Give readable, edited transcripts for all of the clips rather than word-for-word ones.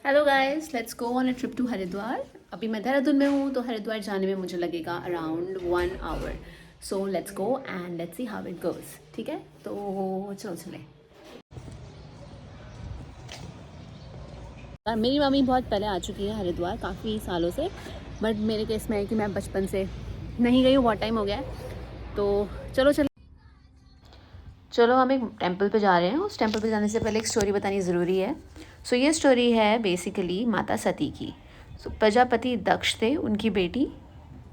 Hello guys, let's go on a trip to Haridwar. अभी मैं देहरादून में हूँ तो हरिद्वार जाने में मुझे लगेगा around 1 hour. So let's go and let's see how it goes. ठीक है, तो चलो चलें। मेरी मम्मी बहुत पहले आ चुकी है हरिद्वार, काफ़ी सालों से। बट मेरे केस में है कि मैं बचपन से नहीं गई हूँ, बहुत टाइम हो गया है। तो चलो हम एक टेंपल पे जा रहे हैं। उस टेंपल पे जाने से पहले एक स्टोरी बतानी ज़रूरी है। सो ये स्टोरी है बेसिकली माता सती की। सो प्रजापति दक्ष थे, उनकी बेटी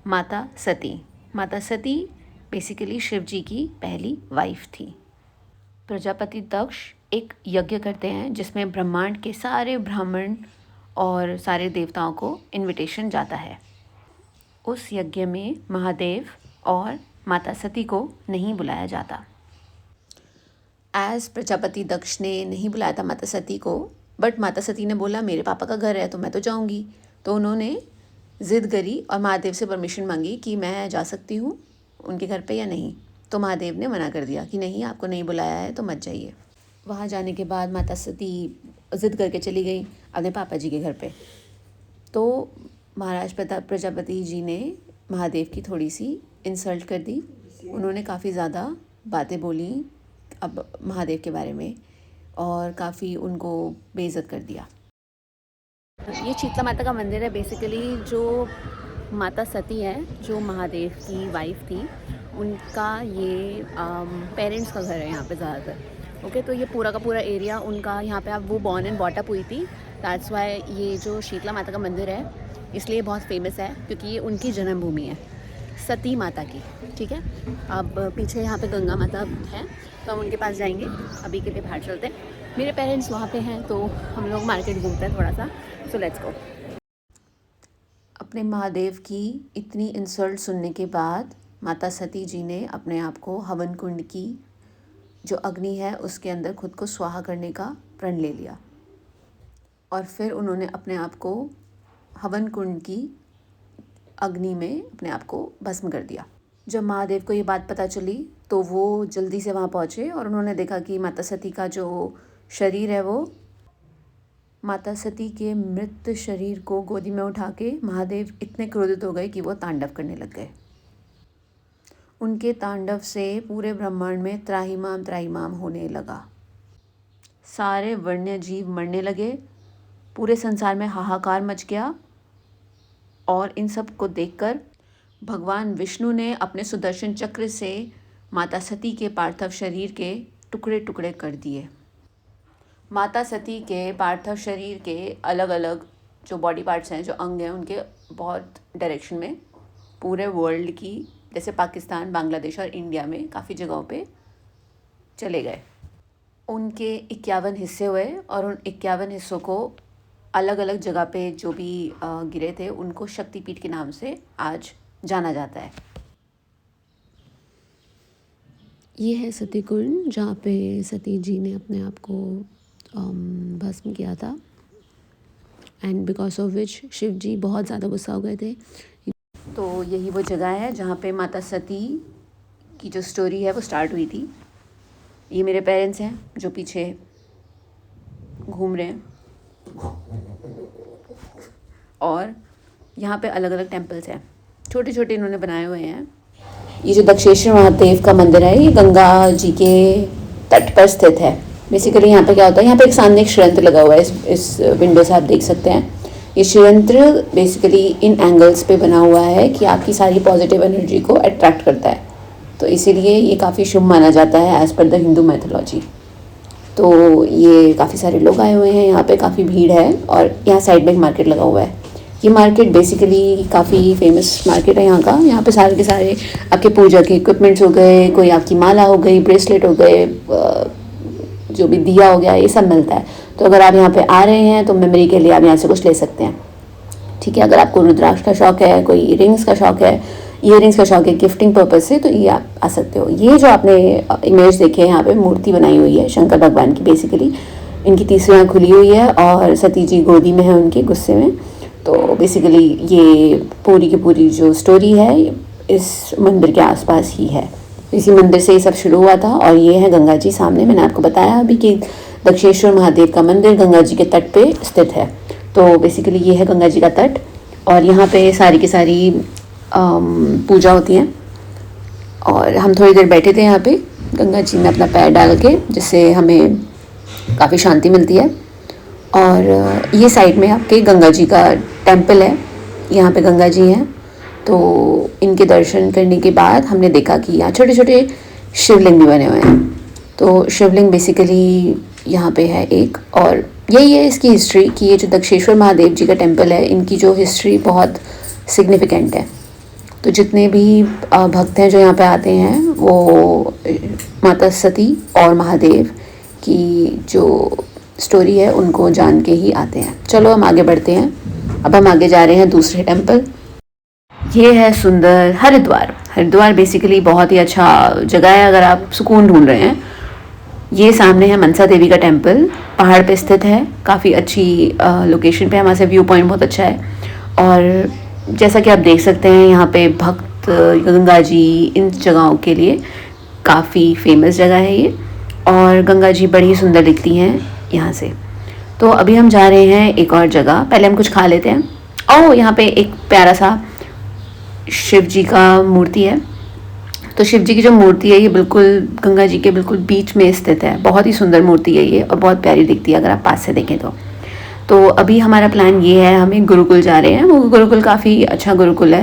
माता सती। माता सती बेसिकली शिव जी की पहली वाइफ थी। प्रजापति दक्ष एक यज्ञ करते हैं जिसमें ब्रह्मांड के सारे ब्राह्मण और सारे देवताओं को इनविटेशन जाता है। उस यज्ञ में महादेव और माता सती को नहीं बुलाया जाता। प्रजापति दक्ष ने नहीं बुलाया था माता सती को, बट माता सती ने बोला मेरे पापा का घर है तो मैं तो जाऊंगी। तो उन्होंने ज़िद करी और महादेव से परमिशन मांगी कि मैं जा सकती हूँ उनके घर पे या नहीं। तो महादेव ने मना कर दिया कि नहीं, आपको नहीं बुलाया है तो मत जाइए। वहाँ जाने के बाद माता सती ज़िद करके चली गई अपने पापा जी के घर पे। तो महाराज प्रजापति जी ने महादेव की थोड़ी सी इंसल्ट कर दी। उन्होंने काफ़ी ज़्यादा बातें बोली अब महादेव के बारे में और काफ़ी उनको बेइज्जत कर दिया। ये शीतला माता का मंदिर है बेसिकली। जो माता सती है, जो महादेव की वाइफ थी, उनका ये पेरेंट्स का घर है यहाँ पे ज़्यादातर। ओके, तो ये पूरा का पूरा एरिया उनका, यहाँ पे आप वो बॉर्न एंड बॉटअप हुई थी। दैट्स वाई ये जो शीतला माता का मंदिर है इसलिए बहुत फेमस है, क्योंकि ये उनकी जन्मभूमि है, सती माता की। ठीक है, अब पीछे यहाँ पे गंगा माता है तो हम उनके पास जाएंगे। अभी के लिए बाहर चलते हैं, मेरे पेरेंट्स वहाँ पे हैं तो हम लोग मार्केट घूमते हैं थोड़ा सा। सो लेट्स गो। अपने महादेव की इतनी इंसल्ट सुनने के बाद माता सती जी ने अपने आप को हवन कुंड की जो अग्नि है उसके अंदर खुद को स्वाहा करने का प्रण ले लिया और फिर उन्होंने अपने आप को हवन कुंड की अग्नि में अपने आप को भस्म कर दिया। जब महादेव को ये बात पता चली तो वो जल्दी से वहाँ पहुँचे और उन्होंने देखा कि माता सती का जो शरीर है वो, माता सती के मृत शरीर को गोदी में उठा के महादेव इतने क्रोधित हो गए कि वो तांडव करने लग गए। उनके तांडव से पूरे ब्रह्मांड में त्राहिमाम त्राहिमाम होने लगा। सारे वन्य जीव मरने लगे, पूरे संसार में हाहाकार मच गया। और इन सब को देखकर भगवान विष्णु ने अपने सुदर्शन चक्र से माता सती के पार्थिव शरीर के टुकड़े टुकड़े कर दिए। माता सती के पार्थिव शरीर के अलग अलग जो बॉडी पार्ट्स हैं, जो अंग हैं, उनके बहुत डायरेक्शन में पूरे वर्ल्ड की, जैसे पाकिस्तान, बांग्लादेश और इंडिया में काफ़ी जगहों पे चले गए। उनके 51 हिस्से हुए और उन 51 हिस्सों को अलग अलग जगह पे जो भी गिरे थे उनको शक्तिपीठ के नाम से आज जाना जाता है। ये है सती कुंड जहाँ पे सती जी ने अपने आप को भस्म किया था, and because of which Shiv ji बहुत ज़्यादा गुस्सा हो गए थे। तो यही वो जगह है जहाँ पे माता सती की जो स्टोरी है वो स्टार्ट हुई थी। ये मेरे पेरेंट्स हैं जो पीछे घूम रहे हैं, और यहाँ पे अलग अलग टेम्पल्स हैं, छोटे छोटे इन्होंने बनाए हुए हैं। ये जो दक्षेश्वर महादेव का मंदिर है ये गंगा जी के तट पर स्थित है। बेसिकली यहाँ पे क्या होता है, यहाँ पे एक सामने एक षड्यंत्र लगा हुआ है, इस विंडो से आप देख सकते हैं। ये षड्यंत्र बेसिकली इन एंगल्स पे बना हुआ है कि आपकी सारी पॉजिटिव एनर्जी को अट्रैक्ट करता है, तो इसीलिए ये काफ़ी शुभ माना जाता है as per the Hindu mythology. तो ये काफ़ी सारे लोग आए हुए हैं, यहाँ पे काफ़ी भीड़ है और यहाँ साइड में एक मार्केट लगा हुआ है। ये मार्केट बेसिकली काफ़ी फेमस मार्केट है यहाँ का। यहाँ पे सारे के सारे आपके पूजा के इक्विपमेंट्स हो गए, कोई आपकी माला हो गई, ब्रेसलेट हो गए, जो भी दिया हो गया, ये सब मिलता है। तो अगर आप यहाँ पे आ रहे हैं तो मेमोरी के लिए आप यहाँ से कुछ ले सकते हैं। ठीक है, अगर आपको रुद्राक्ष का शौक है, कोई रिंग्स का शौक है, ईयरिंग्स का शौक है गिफ्टिंग पर्पज़ से, तो ये आप आ सकते हो। ये जो आपने इमेज देखे यहाँ पे मूर्ति बनाई हुई है शंकर भगवान की, बेसिकली इनकी तीसरी आँख खुली हुई है और सती जी गोदी में है उनके गुस्से में। तो बेसिकली ये पूरी की पूरी जो स्टोरी है इस मंदिर के आसपास ही है। इसी मंदिर से ये सब शुरू हुआ था। और ये है गंगा जी सामने, मैंने आपको बताया अभी कि दक्षेश्वर महादेव का मंदिर गंगा जी के तट पे स्थित है। तो बेसिकली ये है गंगा जी का तट और यहाँ पे सारी की सारी पूजा होती है। और हम थोड़ी देर बैठे थे यहाँ पे गंगा जी में अपना पैर डाल के, जिससे हमें काफ़ी शांति मिलती है। और ये साइड में आपके गंगा जी का टेम्पल है, यहाँ पे गंगा जी हैं। तो इनके दर्शन करने के बाद हमने देखा कि यहाँ छोटे छोटे शिवलिंग भी बने हुए हैं। तो शिवलिंग बेसिकली यहाँ पे है एक, और यही है इसकी हिस्ट्री कि ये जो दक्षेश्वर महादेव जी का टेम्पल है, इनकी जो हिस्ट्री बहुत सिग्निफिकेंट है। तो जितने भी भक्त हैं जो यहाँ पे आते हैं वो माता सती और महादेव की जो स्टोरी है उनको जान के ही आते हैं। चलो हम आगे बढ़ते हैं। अब हम आगे जा रहे हैं दूसरे टेम्पल। ये है सुंदर हरिद्वार। हरिद्वार बेसिकली बहुत ही अच्छा जगह है अगर आप सुकून ढूंढ रहे हैं। ये सामने है मनसा देवी का टेम्पल, पहाड़ पे स्थित है, काफ़ी अच्छी लोकेशन पे है, वहाँ से व्यू पॉइंट बहुत अच्छा है। और जैसा कि आप देख सकते हैं यहाँ पे भक्त गंगा जी इन जगहों के लिए काफ़ी फेमस जगह है ये, और गंगा जी बड़ी सुंदर दिखती हैं यहाँ से। तो अभी हम जा रहे हैं एक और जगह, पहले हम कुछ खा लेते हैं। ओह, यहाँ पे एक प्यारा सा शिव जी का मूर्ति है। तो शिव जी की जो मूर्ति है ये बिल्कुल गंगा जी के बिल्कुल बीच में स्थित है। बहुत ही सुंदर मूर्ति है ये और बहुत प्यारी दिखती है अगर आप पास से देखें तो अभी हमारा प्लान ये है, हमें गुरुकुल जा रहे हैं। वो गुरुकुल काफ़ी अच्छा गुरुकुल है,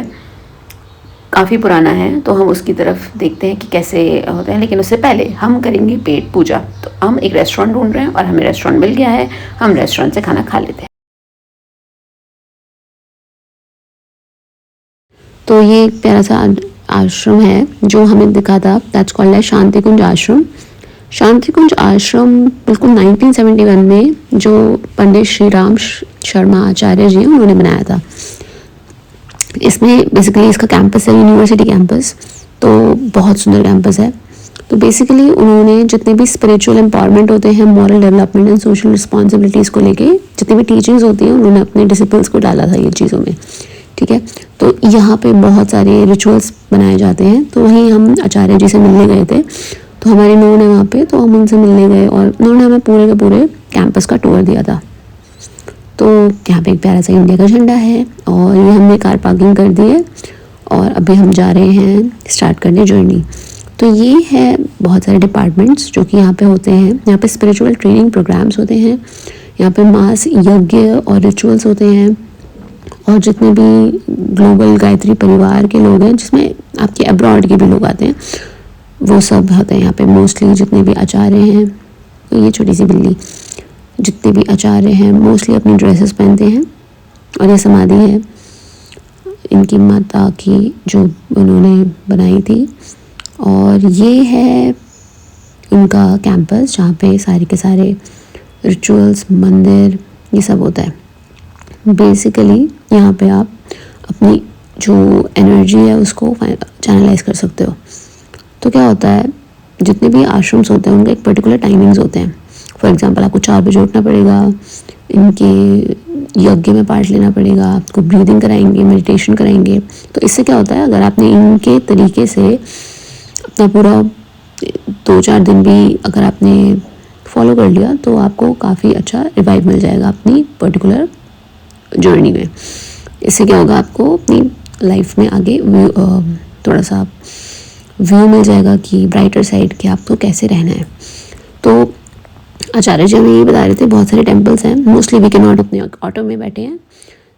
काफ़ी पुराना है, तो हम उसकी तरफ देखते हैं कि कैसे होता है। लेकिन उससे पहले हम करेंगे पेट पूजा। तो हम एक रेस्टोरेंट ढूंढ रहे हैं और हमें रेस्टोरेंट मिल गया है, हम रेस्टोरेंट से खाना खा लेते हैं। तो ये एक प्यारा सा आश्रम है जो हमें दिखा था, दैट्स कॉल्ड है शांति कुंज आश्रम। शांति कुंज आश्रम बिल्कुल 1971 में जो पंडित श्री राम शर्मा आचार्य जी हैं उन्होंने बनाया था। इसमें बेसिकली इसका कैंपस है यूनिवर्सिटी कैंपस, तो बहुत सुंदर कैंपस है। तो बेसिकली उन्होंने जितने भी स्पिरिचुअल एम्पावरमेंट होते हैं, moral development and social responsibilities को लेके जितनी भी टीचिंग्स होती हैं उन्होंने अपने डिसिपल्स को डाला था ये चीज़ों में, ठीक है। तो यहाँ पे बहुत सारे रिचुअल्स बनाए जाते हैं। तो वहीं हम आचार्य जी से मिलने गए थे, तो हमारे नोन है वहाँ पे, तो हम उनसे मिलने गए और उन्होंने हमें पूरे के पूरे कैंपस का टूर दिया था। तो यहाँ पे एक प्यारा सा इंडिया का झंडा है और ये हमने कार पार्किंग कर दी है और अभी हम जा रहे हैं स्टार्ट करने जर्नी। तो ये है बहुत सारे डिपार्टमेंट्स जो कि यहाँ पे होते हैं। यहाँ पे स्पिरिचुअल ट्रेनिंग प्रोग्राम्स होते हैं, यहाँ पे मास यज्ञ और रिचुअल्स होते हैं, और जितने भी ग्लोबल गायत्री परिवार के लोग हैं, जिसमें आपके अब्रॉड के भी लोग आते हैं, वो सब होते हैं यहाँ पे। मोस्टली जितने भी आचार्य हैं, ये छोटी सी बिल्ली, जितने भी आचार्य हैं मोस्टली अपनी ड्रेसेस पहनते हैं। और ये समाधि है इनकी माता की जो उन्होंने बनाई थी, और ये है उनका कैंपस जहाँ पे सारे के सारे रिचुअल्स, मंदिर, ये सब होता है। बेसिकली यहाँ पे आप अपनी जो एनर्जी है उसको चैनलाइज कर सकते हो। तो क्या होता है, जितने भी आश्रम्स होते हैं उनके एक पर्टिकुलर टाइमिंग्स होते हैं। फॉर एग्जांपल आपको 4 बजे उठना पड़ेगा, इनके यज्ञ में पार्ट लेना पड़ेगा, आपको ब्रीदिंग कराएंगे, मेडिटेशन कराएंगे। तो इससे क्या होता है, अगर आपने इनके तरीके से अपना पूरा 2-4 दिन भी अगर आपने फॉलो कर लिया तो आपको काफ़ी अच्छा रिवाइव मिल जाएगा अपनी पर्टिकुलर जर्नी में। इससे क्या होगा, आपको अपनी लाइफ में आगे थोड़ा सा व्यू मिल जाएगा कि ब्राइटर साइड के आपको कैसे रहना है। तो आचार्य जी हमें ये बता रहे थे बहुत सारे टेम्पल्स हैं। मोस्टली वी कैन नॉट, अपने ऑटो में बैठे हैं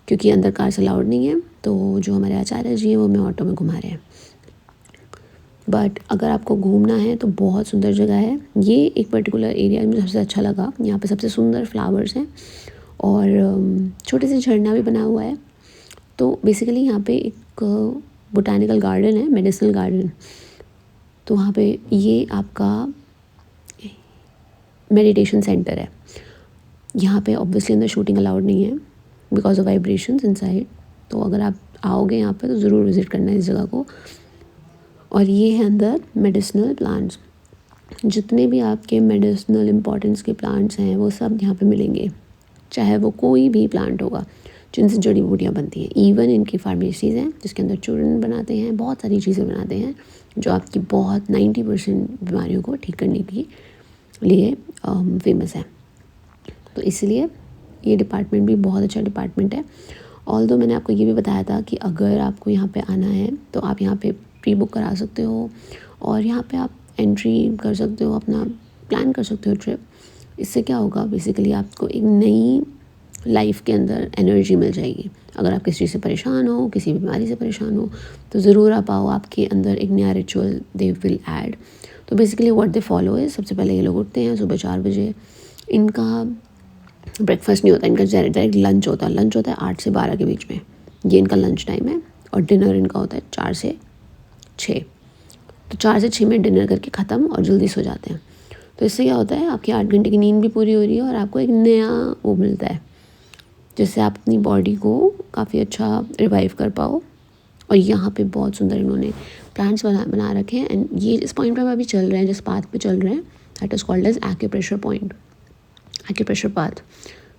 क्योंकि अंदर कार से अलाउड नहीं है। तो जो हमारे आचार्य जी हैं वो हमें ऑटो में घुमा रहे हैं। बट अगर आपको घूमना है तो बहुत सुंदर जगह है। ये एक पर्टिकुलर एरिया मुझे सबसे अच्छा लगा। यहाँ पे सबसे सुंदर फ्लावर्स हैं और छोटे से झरना भी बना हुआ है। तो बेसिकली यहाँ पे एक बोटानिकल गार्डन है, मेडिसिनल गार्डन। तो वहाँ पे ये आपका मेडिटेशन सेंटर है। यहाँ पे ऑब्वियसली अंदर शूटिंग अलाउड नहीं है बिकॉज ऑफ वाइब्रेशंस इनसाइड। तो अगर आप आओगे यहाँ पे तो ज़रूर विज़िट करना है इस जगह को। और ये है अंदर मेडिसिनल प्लांट्स। जितने भी आपके मेडिसिनल इम्पॉर्टेंस के प्लांट्स हैं वो सब यहाँ पे मिलेंगे, चाहे वो कोई भी प्लांट होगा जिनसे जड़ी बूटियाँ बनती हैं। इवन इनकी फार्मेसीज़ हैं जिसके अंदर चूर्ण बनाते हैं, बहुत सारी चीज़ें बनाते हैं जो आपकी बहुत 90% बीमारियों को ठीक करने के लिए फेमस है। तो इसलिए ये डिपार्टमेंट भी बहुत अच्छा डिपार्टमेंट है। ऑल्दो मैंने आपको ये भी बताया था कि अगर आपको यहाँ पे आना है तो आप यहाँ पे प्री बुक करा सकते हो और यहाँ पे आप एंट्री कर सकते हो, अपना प्लान कर सकते हो ट्रिप। इससे क्या होगा, बेसिकली आपको एक नई लाइफ के अंदर एनर्जी मिल जाएगी। अगर आप किसी चीज़ से परेशान हो, किसी बीमारी से परेशान हो, तो ज़रूर आप आओ, आपके अंदर एक नया रिचुअल दे विल ऐड। तो बेसिकली व्हाट दे फॉलो है, सबसे पहले ये लोग उठते हैं सुबह 4 बजे। इनका ब्रेकफास्ट नहीं होता, इनका डायरेक्ट लंच होता है। लंच होता है 8 से 12 के बीच में, ये इनका लंच टाइम है। और डिनर इनका होता है 4 से 6। तो 4 से 6 में डिनर करके ख़त्म और जल्दी सो जाते हैं। तो इससे क्या होता है, आपकी 8 घंटे की नींद भी पूरी हो रही है और आपको एक नया वो मिलता है, जिससे आप अपनी बॉडी को काफ़ी अच्छा रिवाइव कर पाओ। और यहाँ पे बहुत सुंदर इन्होंने प्लांट्स बना रखे हैं। एंड ये इस पॉइंट पर अभी चल रहे हैं, जिस पाथ पे चल रहे हैं, that is called as acupressure point, acupressure path.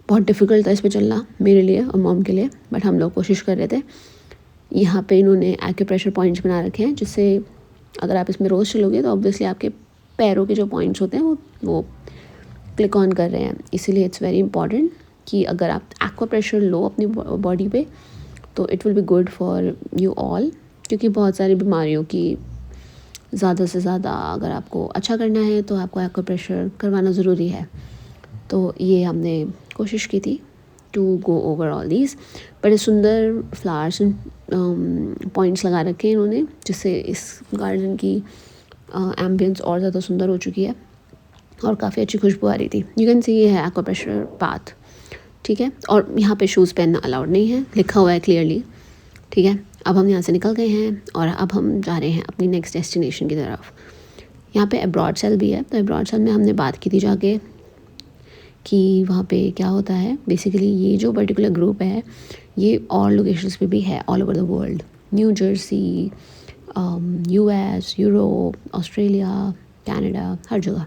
बहुत डिफ़िकल्ट था इस पे चलना मेरे लिए और मॉम के लिए, बट हम लोग कोशिश कर रहे थे। यहाँ पे इन्होंने एक्यूप्रेशर पॉइंट्स बना रखे हैं, जिससे अगर आप इसमें रोज़ चलोगे तो ऑब्वियसली आपके पैरों के जो पॉइंट्स होते हैं वो क्लिक ऑन कर रहे हैं। इसीलिए इट्स वेरी इंपॉर्टेंट कि अगर आप एक्वा प्रेशर लो अपनी बॉडी पे तो it will be good for you all, क्योंकि बहुत सारी बीमारियों की ज़्यादा से ज़्यादा अगर आपको अच्छा करना है तो आपको एक्वा प्रेशर करवाना ज़रूरी है। तो ये हमने कोशिश की थी to go over all these. बड़े सुंदर फ्लावर्स एंड पॉइंट्स लगा रखे हैं इन्होंने, जिससे इस गार्डन की एम्बियंस और ज़्यादा सुंदर हो चुकी है और काफ़ी अच्छी खुशबू आ रही थी। यू कैन सी ये है एक्वाप्रेशर पाथ, ठीक है। और यहाँ पे शूज़ पहनना अलाउड नहीं है, लिखा हुआ है क्लियरली, ठीक है। अब हम यहाँ से निकल गए हैं और अब हम जा रहे हैं अपनी नेक्स्ट डेस्टिनेशन की तरफ। यहाँ पे अब्रॉड सेल भी है, तो अब्रॉड सेल में हमने बात की थी जाके कि वहाँ पे क्या होता है। बेसिकली ये जो पर्टिकुलर ग्रुप है ये और लोकेशंस पे भी है all over the world, New Jersey, US, Europe, Australia, Canada, हर जगह,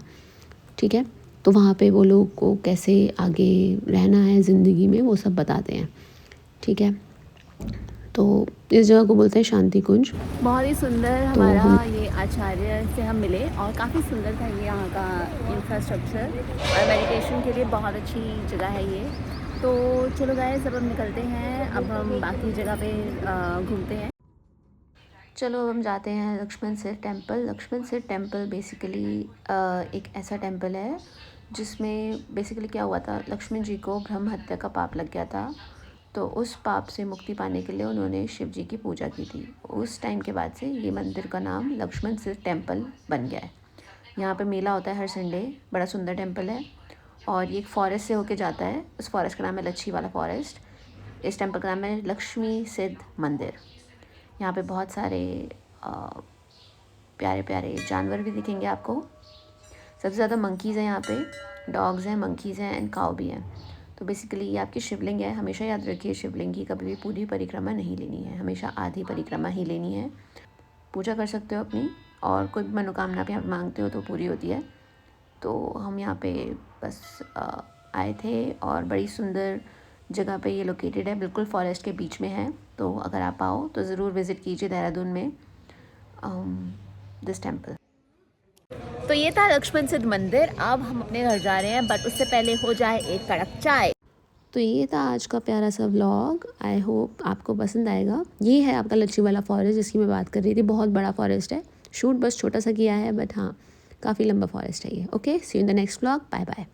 ठीक है। तो वहाँ पे वो लोग को कैसे आगे रहना है ज़िंदगी में वो सब बताते हैं, ठीक है। तो इस जगह को बोलते हैं शांति कुंज। बहुत ही सुंदर तो हमारा ये आचार्य से हम मिले और काफ़ी सुंदर था ये यहाँ का इंफ्रास्ट्रक्चर, और मेडिटेशन के लिए बहुत अच्छी जगह है ये। तो चलो गाइस, अब हम निकलते हैं, अब हम बाकी जगह पे घूमते हैं। चलो अब हम जाते हैं लक्ष्मण सिर टेम्पल। लक्ष्मण सिर टेम्पल बेसिकली एक ऐसा टेम्पल है जिसमें बेसिकली क्या हुआ था, लक्ष्मण जी को ब्रह्म हत्या का पाप लग गया था। तो उस पाप से मुक्ति पाने के लिए उन्होंने शिव जी की पूजा की थी। उस टाइम के बाद से ये मंदिर का नाम लक्ष्मण सिर टेम्पल बन गया है। यहाँ पे मेला होता है हर संडे, बड़ा सुंदर टेम्पल है और ये एक फॉरेस्ट से होके जाता है। उस फॉरेस्ट का नाम है लच्छी वाला फॉरेस्ट। इस टेम्पल का नाम है लक्ष्मी सिद्ध मंदिर। यहाँ पे बहुत सारे प्यारे प्यारे जानवर भी दिखेंगे आपको। सबसे ज़्यादा मंकीज़ हैं यहाँ पे, डॉग्स हैं, मंकीज़ हैं एंड काऊ भी हैं। तो बेसिकली ये आपकी शिवलिंग है। हमेशा याद रखिए, शिवलिंग की कभी भी पूरी परिक्रमा नहीं लेनी है, हमेशा आधी परिक्रमा ही लेनी है। पूजा कर सकते हो अपनी, और कोई भी मनोकामना भी आप मांगते हो तो पूरी होती है। तो हम यहाँ पे बस आए थे और बड़ी सुंदर जगह पे ये लोकेटेड है, बिल्कुल फॉरेस्ट के बीच में है। तो अगर आप आओ तो ज़रूर विज़िट कीजिए देहरादून में दिस टेम्पल। तो ये था लक्ष्मण सिद्ध मंदिर। अब हम अपने घर जा रहे हैं, बट उससे पहले हो जाए एक कड़क चाय। तो ये था आज का प्यारा सा व्लॉग। आई होप आपको पसंद आएगा। ये है आपका लच्छी वाला फॉरेस्ट जिसकी मैं बात कर रही थी। बहुत बड़ा फॉरेस्ट है, शूट बस छोटा सा किया है, बट हाँ काफ़ी लंबा फॉरेस्ट है ये। Okay, see you in the next vlog, bye bye.